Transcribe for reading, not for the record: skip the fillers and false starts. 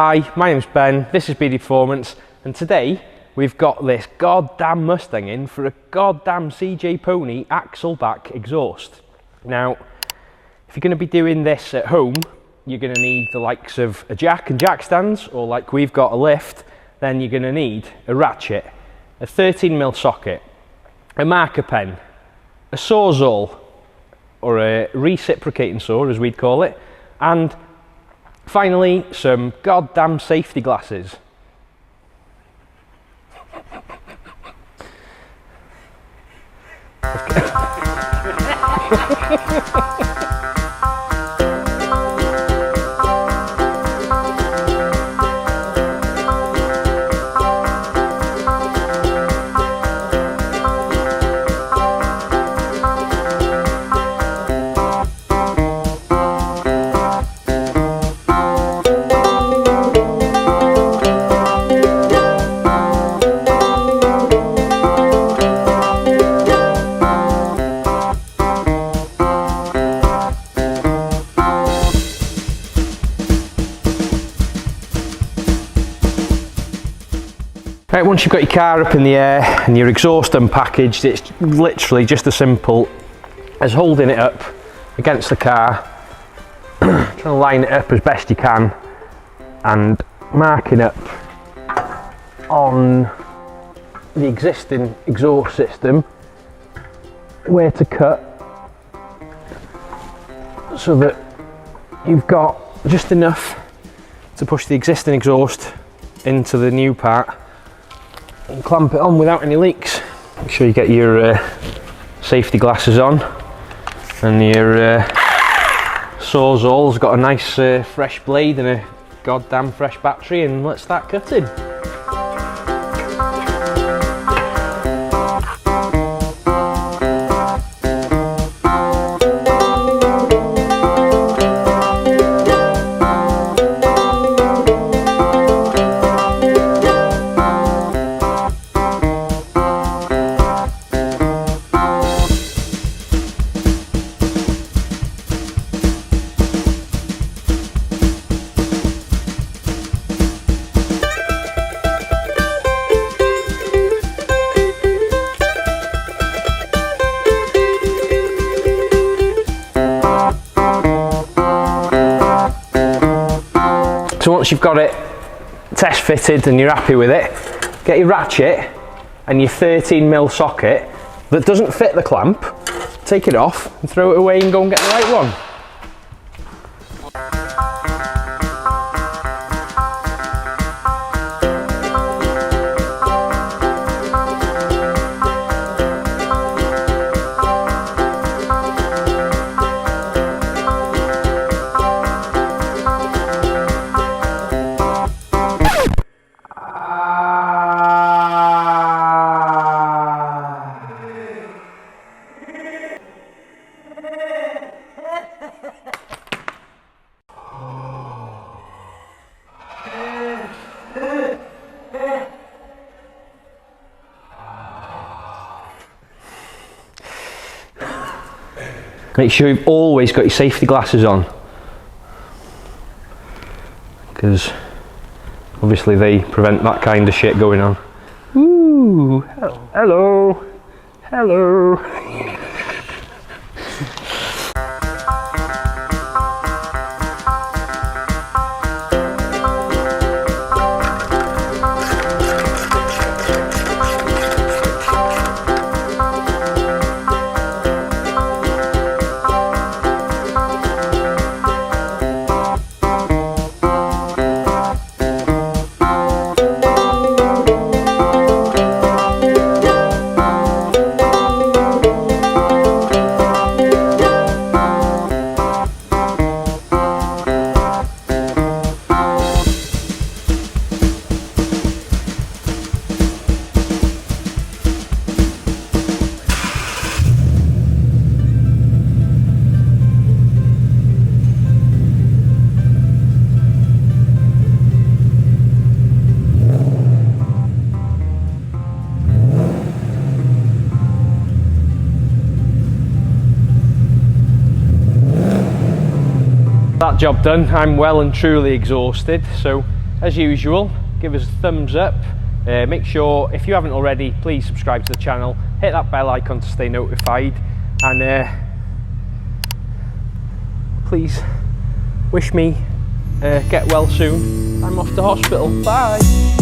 Hi, my name's Ben, this is 𝗙𝗵𝗂 Performance, and today we've got this goddamn Mustang in for a goddamn CJ Pony axle back exhaust. Now, if you're going to be doing this at home, you're going to need the likes of a jack and jack stands, or like we've got a lift, then you're going to need a ratchet, a 13mm socket, a marker pen, a sawzall, or a reciprocating saw as we'd call it, and finally some goddamn safety glasses. Right, once you've got your car up in the air and your exhaust unpackaged, it's literally just as simple as holding it up against the car, trying to line it up as best you can, and marking up on the existing exhaust system where to cut, so that you've got just enough to push the existing exhaust into the new part and clamp it on without any leaks. Make sure you get your safety glasses on, and your sawzall's got a nice fresh blade and a goddamn fresh battery, and let's start cutting. So once you've got it test fitted and you're happy with it, get your ratchet and your 13mm socket that doesn't fit the clamp, take it off and throw it away and go and get the right one. Make sure you've always got your safety glasses on, because obviously they prevent that kind of shit going on. Ooh, hello, hello. That job done, I'm well and truly exhausted, so as usual, give us a thumbs up. Make sure, if you haven't already, please subscribe to the channel, hit that bell icon to stay notified, and please wish me get well soon. I'm off to hospital. Bye.